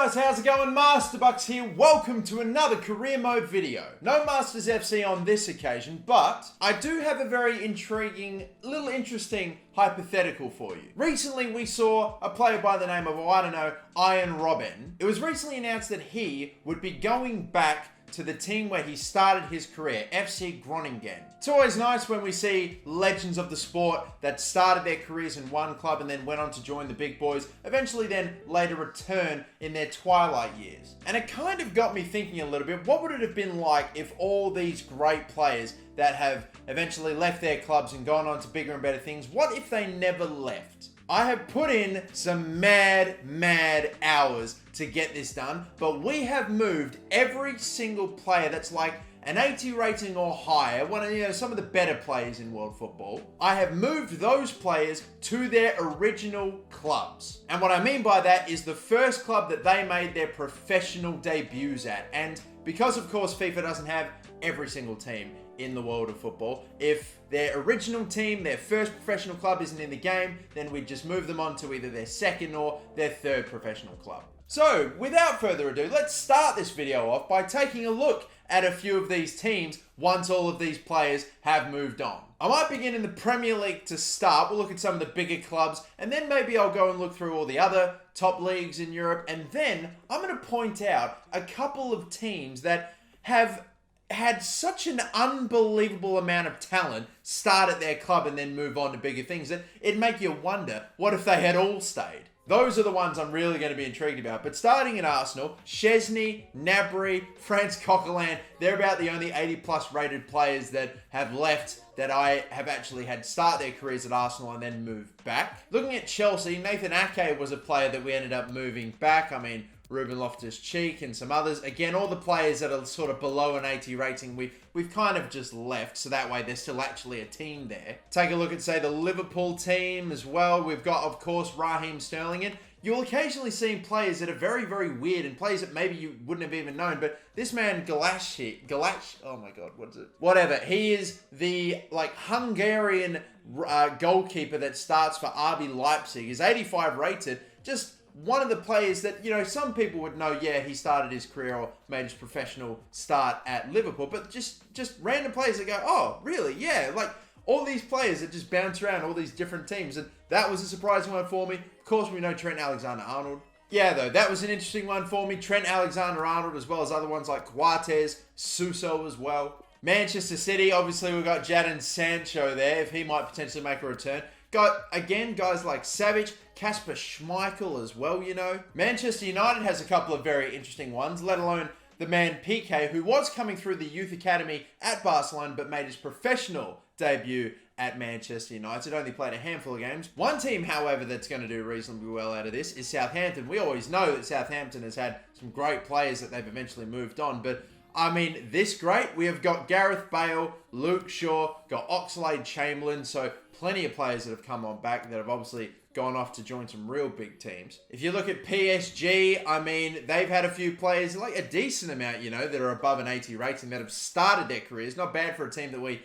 guys, how's it going? MasterBucks here. Welcome to another career mode video. No Masters FC on this occasion, but I do have a very intriguing, little interesting hypothetical for you. Recently we saw a player by the name of, Ian Robben. It was recently announced that he would be going back to the team where he started his career, FC Groningen. It's always nice when we see legends of the sport that started their careers in one club and then went on to join the big boys, eventually then later return in their twilight years. And it kind of got me thinking a little bit, what would it have been like if all these great players that have eventually left their clubs and gone on to bigger and better things, what if they never left? I have put in some mad hours to get this done, but we have moved every single player that's like an 80 rating or higher, some of the better players in world football. I have moved those players to their original clubs. And what I mean by that is the first club that they made their professional debuts at. And because of course FIFA doesn't have every single team in the world of football, if their original team, their first professional club isn't in the game, then we just move them on to either their second or their third professional club. So without further ado, let's start this video off by taking a look at a few of these teams once all of these players have moved on. I might begin in the Premier League to start. We'll look at some of the bigger clubs, and then maybe I'll go and look through all the other top leagues in Europe, and then I'm going to point out a couple of teams that have had such an unbelievable amount of talent start at their club and then move on to bigger things that it'd make you wonder, what if they had all stayed? Those are the ones I'm really going to be intrigued about. But starting at Arsenal, Szczesny, Gnabry, Franz Coquelin, they're about the only 80 plus rated players that have left that I have actually had start their careers at Arsenal and then move back. Looking at Chelsea, Nathan Ake was a player that we ended up moving back. Ruben Loftus-Cheek and some others. Again, all the players that are sort of below an 80 rating, we've kind of just left, so that way there's still actually a team there. Take a look at, say, the Liverpool team as well. We've got, of course, Raheem Sterling in. You'll occasionally see players that are very, very weird and players that maybe you wouldn't have even known, but this man, Galash, oh my god, what is it? Whatever, he is the, Hungarian goalkeeper that starts for RB Leipzig. He's 85 rated, just one of the players that, some people would know, yeah, he started his career or made his professional start at Liverpool, but just random players that go, oh, really? Yeah, all these players that just bounce around all these different teams, and that was a surprising one for me. Of course, we know Trent Alexander-Arnold. Yeah, though, that was an interesting one for me. Trent Alexander-Arnold, as well as other ones like Coates, Suso as well. Manchester City, obviously we've got Jadon Sancho there, if he might potentially make a return. Got, again, guys like Savic, Kasper Schmeichel as well, Manchester United has a couple of very interesting ones, let alone the man Piqué, who was coming through the youth academy at Barcelona, but made his professional debut at Manchester United. Only played a handful of games. One team, however, that's going to do reasonably well out of this is Southampton. We always know that Southampton has had some great players that they've eventually moved on, but this great. We have got Gareth Bale, Luke Shaw, got Oxlade-Chamberlain, so plenty of players that have come on back that have obviously gone off to join some real big teams. If you look at PSG, they've had a few players, a decent amount, that are above an 80 rating that have started their careers. Not bad for a team that we,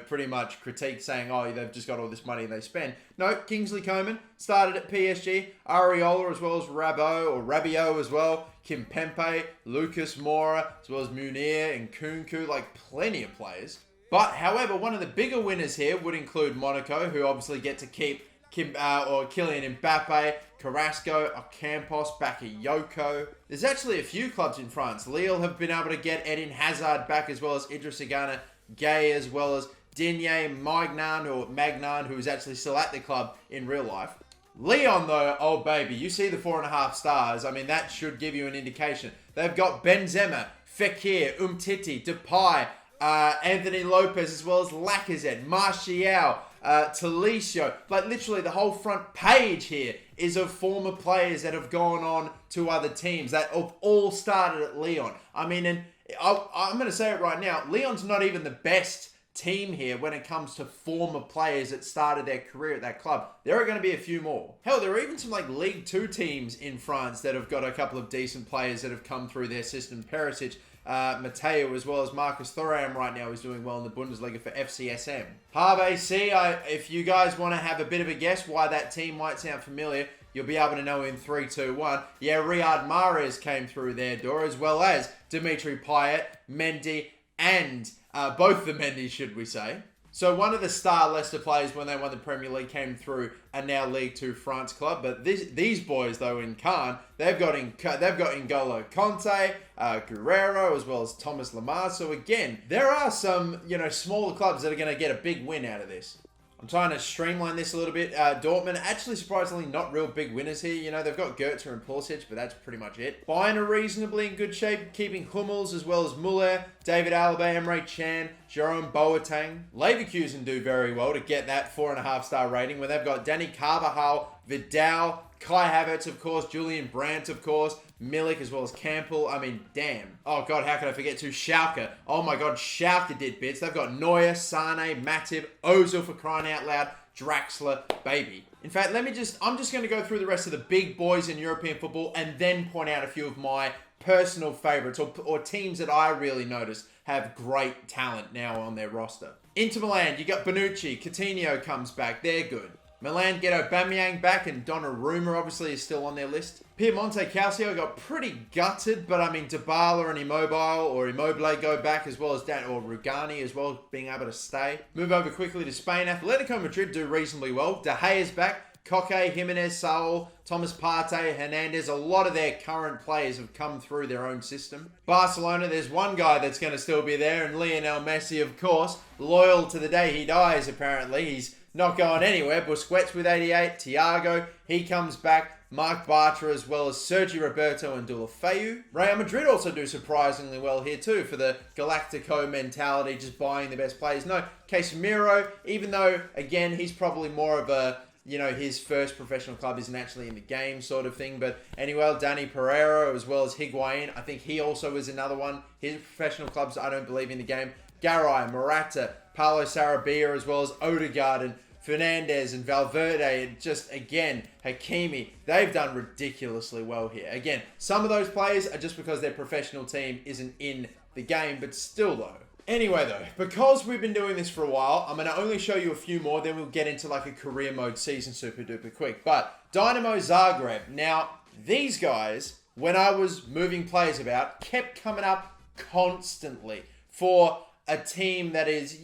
pretty much critique saying, oh, they've just got all this money they spend. No, Kingsley Coman started at PSG, Areola as well as Rabiot as well, Kimpembe, Lucas Moura, as well as Munir and Kunku, plenty of players. But, however, one of the bigger winners here would include Monaco, who obviously get to keep Kylian Mbappe, Carrasco, Ocampos, Bakayoko. There's actually a few clubs in France. Lille have been able to get Eden Hazard back, as well as Idrissa Gana Gueye, as well as Digne Magnan, who is actually still at the club in real life. Lyon, though, oh baby, you see the 4.5 stars. that should give you an indication. They've got Benzema, Fekir, Umtiti, Depay, Anthony Lopez, as well as Lacazette, Martial, Talisio. Literally the whole front page here is of former players that have gone on to other teams that have all started at Lyon. And I'm going to say it right now, Lyon's not even the best team here when it comes to former players that started their career at that club. There are going to be a few more. Hell, there are even some League 2 teams in France that have got a couple of decent players that have come through their system. Perisic, Mateo, as well as Marcus Thuram right now is doing well in the Bundesliga for FCSM. Harvey C, if you guys want to have a bit of a guess why that team might sound familiar, you'll be able to know in 3, 2, 1. Yeah, Riyad Mahrez came through their door, as well as Dimitri Payet, Mendy, and both the Mendy, should we say. So one of the star Leicester players when they won the Premier League came through a now League Two France club. But these boys, though, in Cannes, they've got N'Golo Conte, Guerrero, as well as Thomas Lemar. So again, there are some, smaller clubs that are going to get a big win out of this. I'm trying to streamline this a little bit. Dortmund, actually surprisingly not real big winners here. They've got Goetze and Pulisic, but that's pretty much it. Bayern are reasonably in good shape, keeping Hummels as well as Muller, David Alaba, Emre Can, Jerome Boateng. Leverkusen do very well to get that 4.5-star rating, where they've got Danny Carvajal, Vidal, Kai Havertz, of course, Julian Brandt, of course, Milik, as well as Campbell. I mean, damn. Oh, God, how could I forget to Schalke? Oh, my God, Schalke did bits. They've got Neuer, Sane, Matip, Ozil for crying out loud, Draxler, baby. In fact, I'm just going to go through the rest of the big boys in European football and then point out a few of my personal favorites or teams that I really notice have great talent now on their roster. Inter Milan, you got Bonucci, Coutinho comes back. They're good. Milan get Aubameyang back, and Donnarumma obviously is still on their list. Piemonte Calcio got pretty gutted, but I mean Dybala and Immobile go back, as well as Rugani as well, being able to stay. Move over quickly to Spain. Atletico Madrid do reasonably well. De Gea's back. Koke, Jimenez, Saul, Thomas Partey, Hernandez. A lot of their current players have come through their own system. Barcelona, there's one guy that's going to still be there, and Lionel Messi, of course, loyal to the day he dies, apparently. He's not going anywhere. Busquets with 88. Thiago, he comes back. Marc Bartra, as well as Sergi Roberto and Deulofeu. Real Madrid also do surprisingly well here too, for the Galactico mentality, just buying the best players. No, Casemiro, even though, again, he's probably more of a, his first professional club isn't actually in the game sort of thing. But anyway, Dani Pereira, as well as Higuain, I think he also is another one. His professional clubs, I don't believe in the game. Garay, Morata, Paulo Sarabia, as well as Odegaard and Fernandez and Valverde, and just, again, Hakimi. They've done ridiculously well here. Again, some of those players are just because their professional team isn't in the game, but still though. Anyway though, because we've been doing this for a while, I'm going to only show you a few more, then we'll get into like a career mode season super duper quick. But Dinamo Zagreb. Now, these guys, when I was moving players about, kept coming up constantly for a team that is,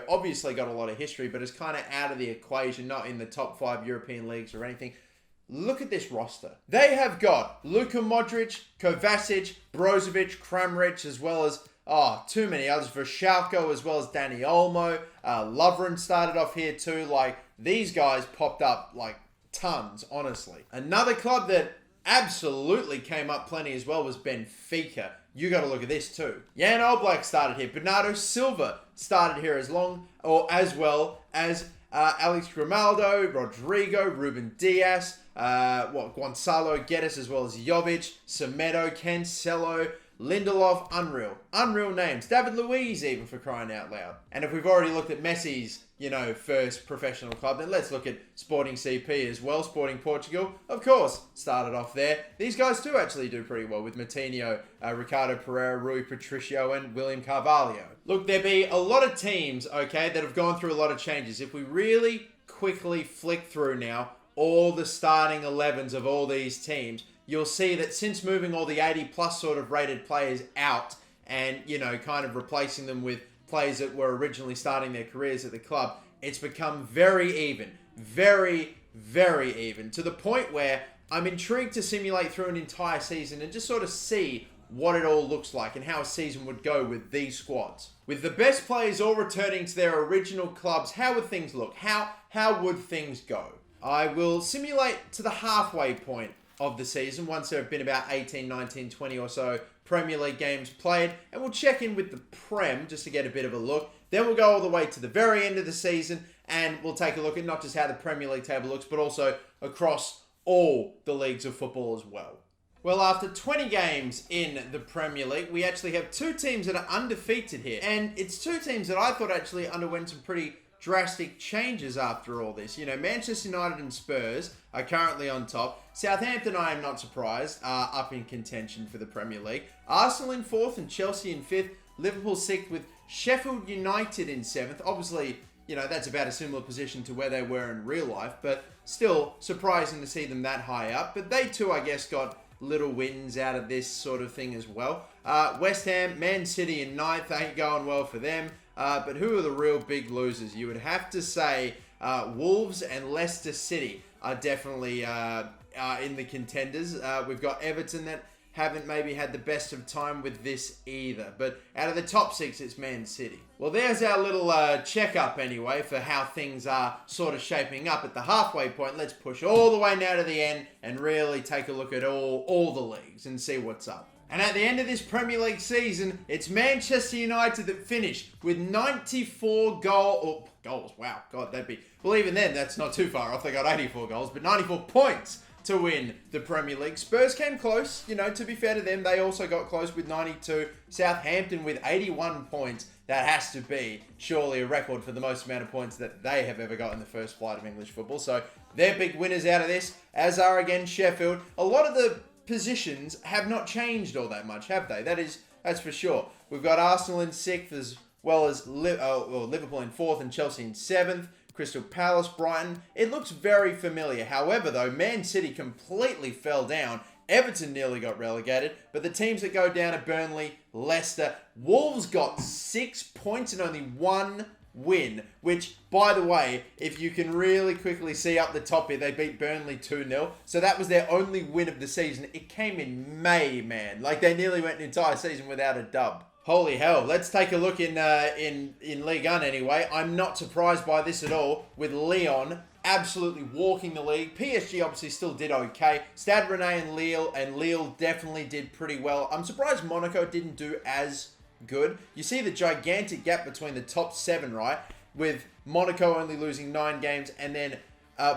obviously got a lot of history, but is kind of out of the equation, not in the top 5 European leagues or anything. Look at this roster. They have got Luka Modric, Kovacic, Brozovic, Kramaric, as well as, too many others, for Schalke, as well as Dani Olmo. Lovren started off here too. Like, these guys popped up like tons, honestly. Another club that absolutely came up plenty as well was Benfica. You got to look at this too. Jan Oblak started here. Bernardo Silva started here as well as Alex Grimaldo, Rodrigo, Ruben Dias, Gonzalo Guedes, as well as Jovic, Semedo, Cancelo, Lindelof. Unreal names. David Luiz, even, for crying out loud. And if we've already looked at Messi's, first professional club, then let's look at Sporting CP as well. Sporting Portugal, of course, started off there. These guys too actually do pretty well with Matinho, Ricardo Pereira, Rui Patricio, and William Carvalho. Look, there be a lot of teams, okay, that have gone through a lot of changes. If we really quickly flick through now all the starting 11s of all these teams, you'll see that since moving all the 80-plus sort of rated players out and, kind of replacing them with players that were originally starting their careers at the club, it's become very even. Very, very even. To the point where I'm intrigued to simulate through an entire season and just sort of see what it all looks like and how a season would go with these squads. With the best players all returning to their original clubs, how would things look? How would things go? I will simulate to the halfway point of the season once there have been about 18, 19, 20 or so Premier League games played, and we'll check in with the Prem just to get a bit of a look. Then we'll go all the way to the very end of the season and we'll take a look at not just how the Premier League table looks, but also across all the leagues of football as well. Well, after 20 games in the Premier League, we actually have 2 teams that are undefeated here. And it's 2 teams that I thought actually underwent some pretty drastic changes after all this. Manchester United and Spurs are currently on top. Southampton, I am not surprised, are up in contention for the Premier League. Arsenal in 4th and Chelsea in 5th. Liverpool 6th with Sheffield United in 7th. Obviously, that's about a similar position to where they were in real life, but still surprising to see them that high up. But they too, I guess, got little wins out of this sort of thing as well. West Ham, Man City in ninth, ain't going well for them. But who are the real big losers? You would have to say Wolves and Leicester City are definitely in the contenders. We've got Everton that haven't maybe had the best of time with this either. But out of the top six, it's Man City. Well, there's our little checkup anyway for how things are sort of shaping up at the halfway point. Let's push all the way now to the end and really take a look at all the leagues and see what's up. And at the end of this Premier League season, it's Manchester United that finished with 94 goals. Wow, God, that'd be... Well, even then, that's not too far off. They got 84 goals, but 94 points to win the Premier League. Spurs came close, to be fair to them. They also got close with 92. Southampton with 81 points. That has to be surely a record for the most amount of points that they have ever got in the first flight of English football. So they're big winners out of this, as are again Sheffield. A lot of the positions have not changed all that much, have they? That's for sure. We've got Arsenal in 6th, as well as Liverpool in 4th and Chelsea in 7th. Crystal Palace, Brighton. It looks very familiar. However, though, Man City completely fell down. Everton nearly got relegated. But the teams that go down are Burnley, Leicester. Wolves got 6 points and only 1 win. Which, by the way, if you can really quickly see up the top here, they beat Burnley 2-0. So that was their only win of the season. It came in May, man. Like, they nearly went an entire season without a dub. Holy hell. Let's take a look in Ligue 1 anyway. I'm not surprised by this at all, with Lyon absolutely walking the league. PSG obviously still did okay. Stade Rennais and Lille definitely did pretty well. I'm surprised Monaco didn't do as good. You see the gigantic gap between the top 7, right? With Monaco only losing 9 games and then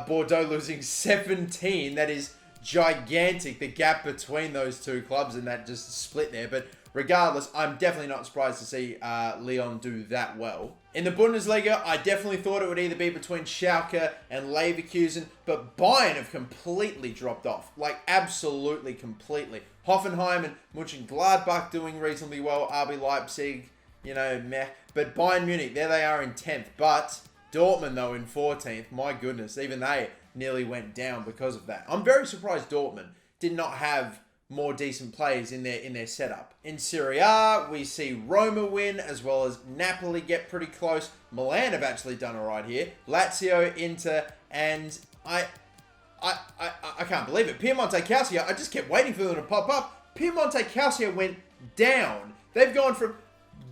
Bordeaux losing 17. That is gigantic, the gap between those two clubs, and that just split there. But regardless, I'm definitely not surprised to see Lyon do that well. In the Bundesliga, I definitely thought it would either be between Schalke and Leverkusen, but Bayern have completely dropped off. Like, absolutely, completely. Hoffenheim and Mönchengladbach doing reasonably well. RB Leipzig, meh. But Bayern Munich, there they are in 10th. But Dortmund, though, in 14th. My goodness, even they nearly went down because of that. I'm very surprised Dortmund did not have more decent players in their setup. In Serie A, we see Roma win, as well as Napoli get pretty close. Milan have actually done all right here. Lazio, Inter, and I can't believe it. Piemonte Calcio, I just kept waiting for them to pop up. Piemonte Calcio went down. They've gone from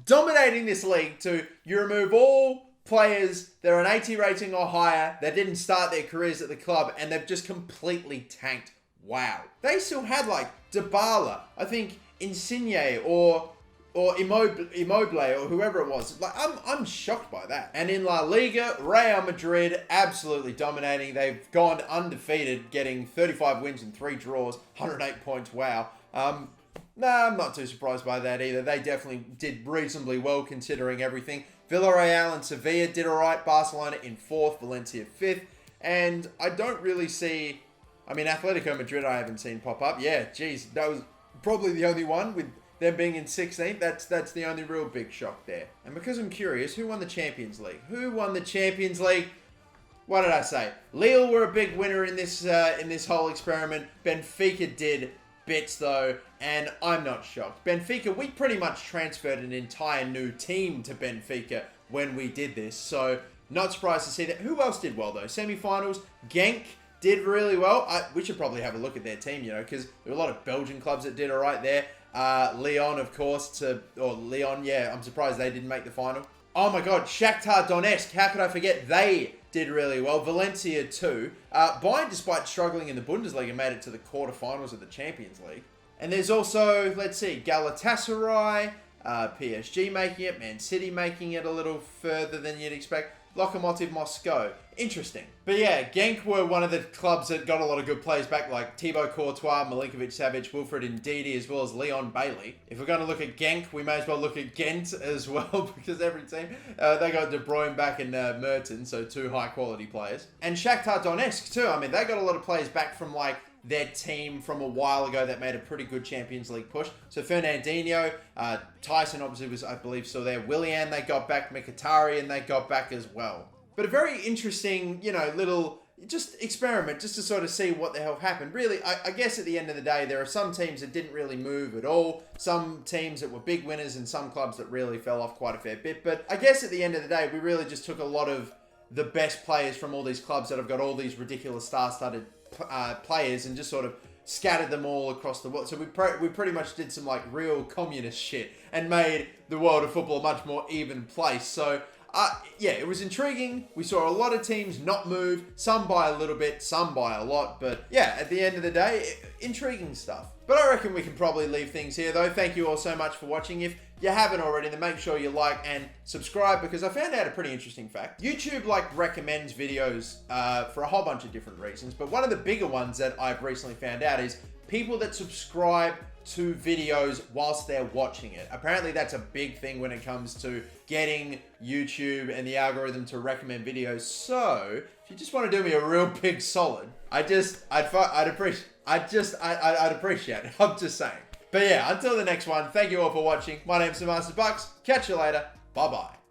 dominating this league to you remove all players that are an 80 rating or higher that didn't start their careers at the club, and they've just completely tanked. Wow. They still had like Dybala, I think Insigne or Immobile or whoever it was. Like, I'm shocked by that. And in La Liga, Real Madrid absolutely dominating. They've gone undefeated, getting 35 wins and 3 draws, 108 points. Wow. Nah, I'm not too surprised by that either. They definitely did reasonably well considering everything. Villarreal and Sevilla did all right. Barcelona in 4th, Valencia 5th. And I don't really see... Atletico Madrid I haven't seen pop up. Yeah, geez, that was probably the only one, with them being in 16th. That's the only real big shock there. And because I'm curious, who won the Champions League? Who won the Champions League? What did I say? Lille were a big winner in this whole experiment. Benfica did bits though, and I'm not shocked. Benfica, we pretty much transferred an entire new team to Benfica when we did this, so not surprised to see that. Who else did well though? Semi-finals, Genk did really well. We should probably have a look at their team, because there were a lot of Belgian clubs that did all right there. Lyon, of course, Lyon, yeah, I'm surprised they didn't make the final. Oh my God, Shakhtar Donetsk, how could I forget? They did really well. Valencia too. Bayern, despite struggling in the Bundesliga, made it to the quarterfinals of the Champions League. And there's also, let's see, Galatasaray, PSG making it, Man City making it a little further than you'd expect. Lokomotiv Moscow. Interesting. But yeah, Genk were one of the clubs that got a lot of good players back, like Thibaut Courtois, Milinkovic-Savic, Wilfred Ndidi, as well as Leon Bailey. If we're going to look at Genk, we may as well look at Ghent as well, because every team, they got De Bruyne back and Mertens, so 2 high-quality players. And Shakhtar Donetsk too. They got a lot of players back from like their team from a while ago that made a pretty good Champions League push. So Fernandinho, Tyson obviously was, I believe, still there. Willian, they got back. Mkhitaryan, they got back as well. But a very interesting, little just experiment just to sort of see what the hell happened. Really, I guess at the end of the day, there are some teams that didn't really move at all. Some teams that were big winners and some clubs that really fell off quite a fair bit. But I guess at the end of the day, we really just took a lot of the best players from all these clubs that have got all these ridiculous star-studded players and just sort of scattered them all across the world. So we pretty much did some like real communist shit and made the world of football a much more even place. So yeah, it was intriguing. We saw a lot of teams not move, some by a little bit, some by a lot. But yeah, at the end of the day, intriguing stuff. But I reckon we can probably leave things here though. Thank you all so much for watching. If you haven't already, then make sure you like and subscribe, because I found out a pretty interesting fact. YouTube recommends videos for a whole bunch of different reasons, but one of the bigger ones that I've recently found out is people that subscribe to videos whilst they're watching it. Apparently that's a big thing when it comes to getting YouTube and the algorithm to recommend videos. So if you just want to do me a real big solid, I'd appreciate it. I'm just saying. But yeah, until the next one, thank you all for watching. My name's MasterBucks. Catch you later. Bye-bye.